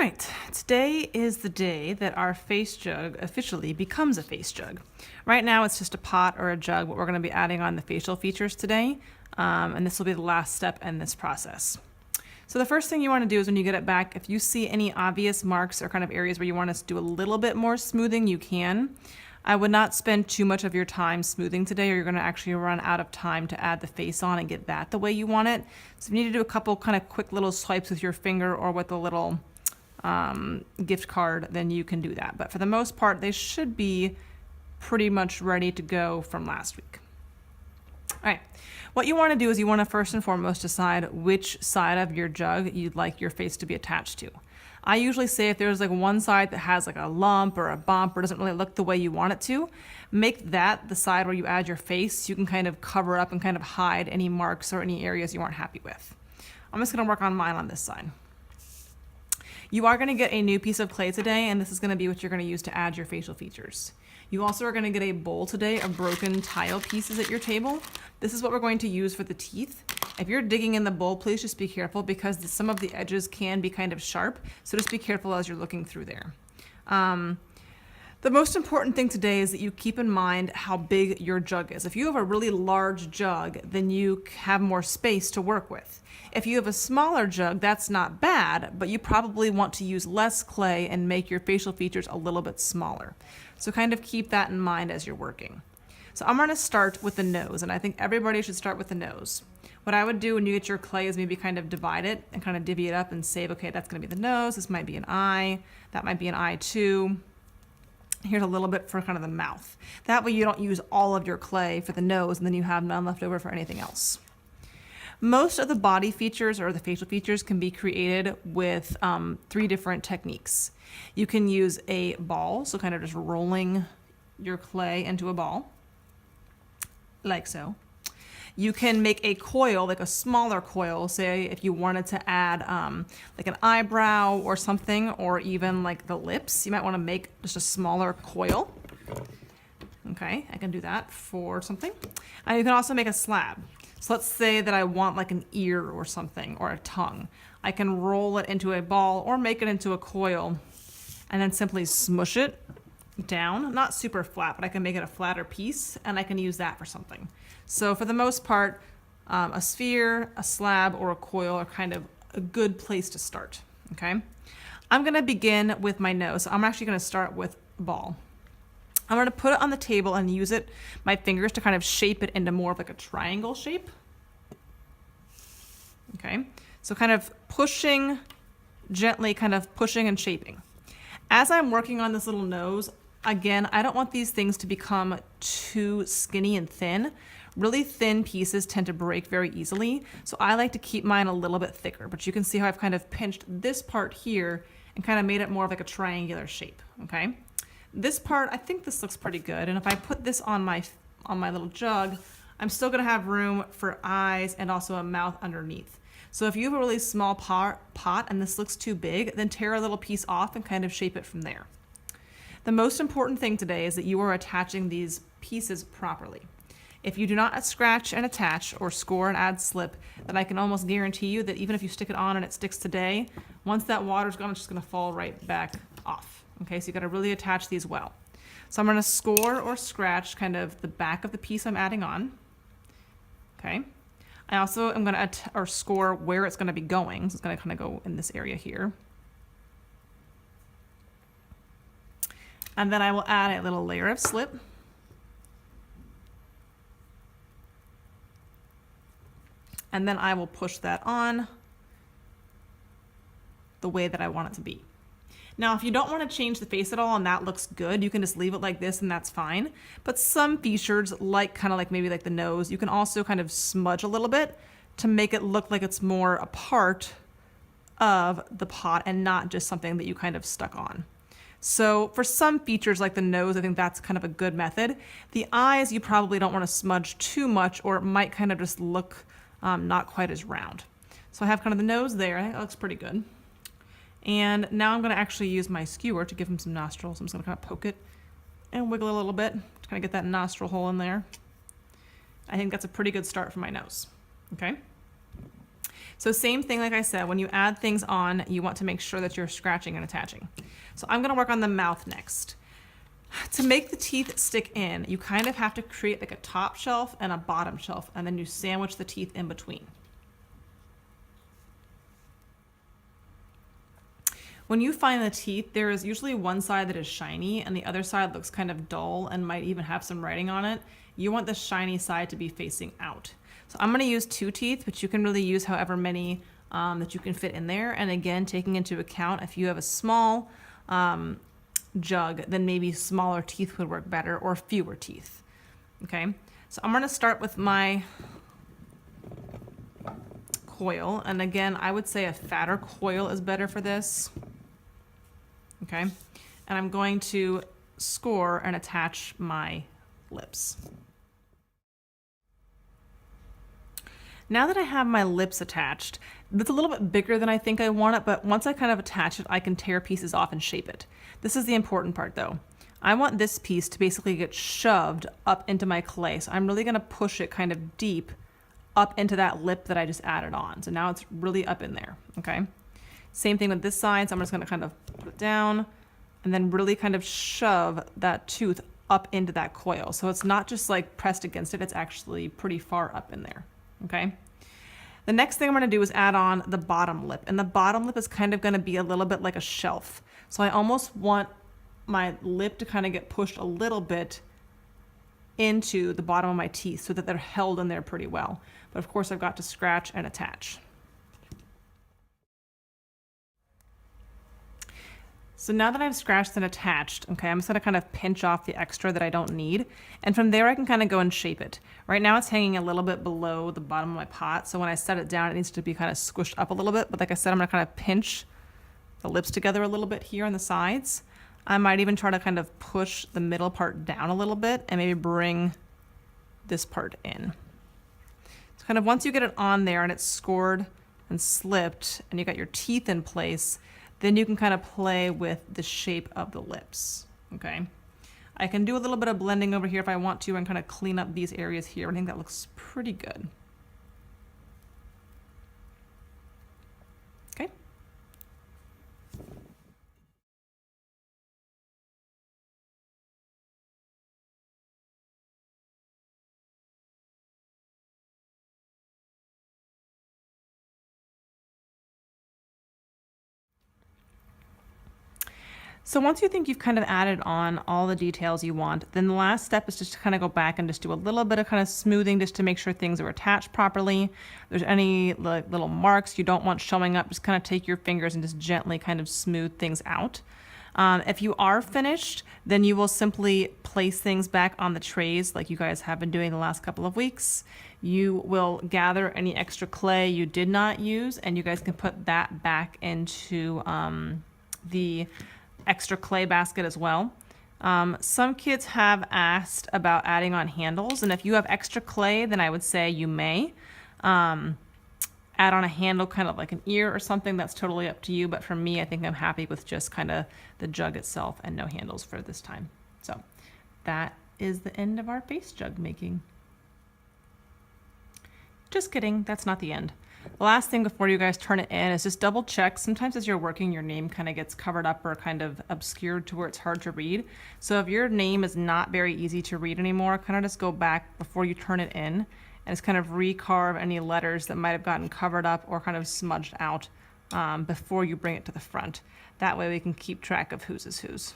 right, today is the day that our face jug officially becomes a face jug. Right now it's just a pot or a jug, but we're going to be adding on the facial features today, and this will be the last step in this process. So the first thing you want to do is when you get it back, if you see any obvious marks or kind of areas where you want us to do a little bit more smoothing, you can. I would not spend too much of your time smoothing today, or you're going to actually run out of time to add the face on and get that the way you want it. So if you need to do a couple kind of quick little swipes with your finger or with a little gift card, then you can do that. But for the most part, they should be pretty much ready to go from last week. All right, what you want to do is you want to first and foremost decide which side of your jug you'd like your face to be attached to. I usually say if there's like one side that has like a lump or a bump or doesn't really look the way you want it to, make that the side where you add your face. You can kind of cover up and kind of hide any marks or any areas you aren't happy with. I'm just going to work on mine on this side. You are going to get a new piece of clay today, and this is going to be what you're going to use to add your facial features. You also are going to get a bowl today of broken tile pieces at your table. This is what we're going to use for the teeth. If you're digging in the bowl, please just be careful because some of the edges can be kind of sharp, so just be careful as you're looking through there. The most important thing today is that you keep in mind how big your jug is. If you have a really large jug, then you have more space to work with. If you have a smaller jug, that's not bad, but you probably want to use less clay and make your facial features a little bit smaller. So kind of keep that in mind as you're working. So I'm going to start with the nose, and I think everybody should start with the nose. What I would do when you get your clay is maybe kind of divide it and kind of divvy it up and say, okay, that's going to be the nose, this might be an eye, that might be an eye too. Here's a little bit for kind of the mouth. That way you don't use all of your clay for the nose and then you have none left over for anything else. Most of the body features or the facial features can be created with 3 different techniques. You can use a ball, so kind of just rolling your clay into a ball, like so. You can make a coil, like a smaller coil, say if you wanted to add like an eyebrow or something, or even like the lips, you might want to make just a smaller coil. Okay, I can do that for something. And you can also make a slab. So let's say that I want like an ear or something, or a tongue. I can roll it into a ball or make it into a coil and then simply smush it down, not super flat, but I can make it a flatter piece and I can use that for something. So for the most part, a sphere, a slab, or a coil are kind of a good place to start, okay? I'm gonna begin with my nose. So I'm actually gonna start with a ball. I'm gonna put it on the table and use my fingers to kind of shape it into more of like a triangle shape. Okay, so kind of pushing, gently kind of pushing and shaping. As I'm working on this little nose, again, I don't want these things to become too skinny and thin. Really thin pieces tend to break very easily, so I like to keep mine a little bit thicker, but you can see how I've kind of pinched this part here and kind of made it more of like a triangular shape, okay? This part, I think this looks pretty good, and if I put this on my little jug, I'm still gonna have room for eyes and also a mouth underneath. So if you have a really small pot and this looks too big, then tear a little piece off and kind of shape it from there. The most important thing today is that you are attaching these pieces properly. If you do not scratch and attach or score and add slip, then I can almost guarantee you that even if you stick it on and it sticks today, once that water's gone, it's just gonna fall right back off. Okay, so you gotta really attach these well. So I'm gonna score or scratch kind of the back of the piece I'm adding on. Okay. I also am gonna score where it's gonna be going. So it's gonna kind of go in this area here. And then I will add a little layer of slip. And then I will push that on the way that I want it to be. Now, if you don't want to change the face at all and that looks good, you can just leave it like this and that's fine. But some features, like kind of like maybe like the nose, you can also kind of smudge a little bit to make it look like it's more a part of the pot and not just something that you kind of stuck on. So for some features like the nose, I think that's kind of a good method. The eyes, you probably don't want to smudge too much, or it might kind of just look not quite as round. So I have kind of the nose there. I think that looks pretty good. And now I'm going to actually use my skewer to give him some nostrils. I'm just going to kind of poke it and wiggle it a little bit to kind of get that nostril hole in there. I think that's a pretty good start for my nose. Okay. So same thing, like I said, when you add things on, you want to make sure that you're scratching and attaching. So I'm gonna work on the mouth next. To make the teeth stick in, you kind of have to create like a top shelf and a bottom shelf, and then you sandwich the teeth in between. When you find the teeth, there is usually one side that is shiny and the other side looks kind of dull and might even have some writing on it. You want the shiny side to be facing out. So I'm gonna use 2 teeth, but you can really use however many that you can fit in there. And again, taking into account if you have a small jug, then maybe smaller teeth would work better, or fewer teeth. Okay, so I'm gonna start with my coil. And again, I would say a fatter coil is better for this. Okay, and I'm going to score and attach my lips. Now that I have my lips attached, it's a little bit bigger than I think I want it, but once I kind of attach it, I can tear pieces off and shape it. This is the important part though. I want this piece to basically get shoved up into my clay. So I'm really gonna push it kind of deep up into that lip that I just added on. So now it's really up in there, okay? Same thing with this side, so I'm just gonna kind of put it down and then really kind of shove that tooth up into that coil. So it's not just like pressed against it, it's actually pretty far up in there, okay? The next thing I'm gonna do is add on the bottom lip, and the bottom lip is kind of gonna be a little bit like a shelf. So I almost want my lip to kind of get pushed a little bit into the bottom of my teeth so that they're held in there pretty well. But of course I've got to scratch and attach. So now that I've scratched and attached, okay, I'm just gonna kind of pinch off the extra that I don't need. And from there I can kind of go and shape it. Right now it's hanging a little bit below the bottom of my pot. So when I set it down, it needs to be kind of squished up a little bit. But like I said, I'm gonna kind of pinch the lips together a little bit here on the sides. I might even try to kind of push the middle part down a little bit and maybe bring this part in. So kind of once you get it on there and it's scored and slipped and you got your teeth in place, then you can kind of play with the shape of the lips, okay? I can do a little bit of blending over here if I want to and kind of clean up these areas here. I think that looks pretty good. Okay. So once you think you've kind of added on all the details you want, then the last step is just to kind of go back and just do a little bit of kind of smoothing just to make sure things are attached properly. If there's any like little marks you don't want showing up, just kind of take your fingers and just gently kind of smooth things out. If you are finished, then you will simply place things back on the trays like you guys have been doing the last couple of weeks. You will gather any extra clay you did not use, and you guys can put that back into the extra clay basket as well. Some kids have asked about adding on handles, and if you have extra clay, then I would say you may add on a handle, kind of like an ear or something. That's totally up to you, but for me, I think I'm happy with just kind of the jug itself and no handles for this time. So that is the end of our face jug making. Just kidding, that's not the end. The last thing before you guys turn it in is just double check. Sometimes as you're working, your name kind of gets covered up or kind of obscured to where it's hard to read. So if your name is not very easy to read anymore, kind of just go back before you turn it in and just kind of recarve any letters that might have gotten covered up or kind of smudged out before you bring it to the front. That way we can keep track of whose is whose.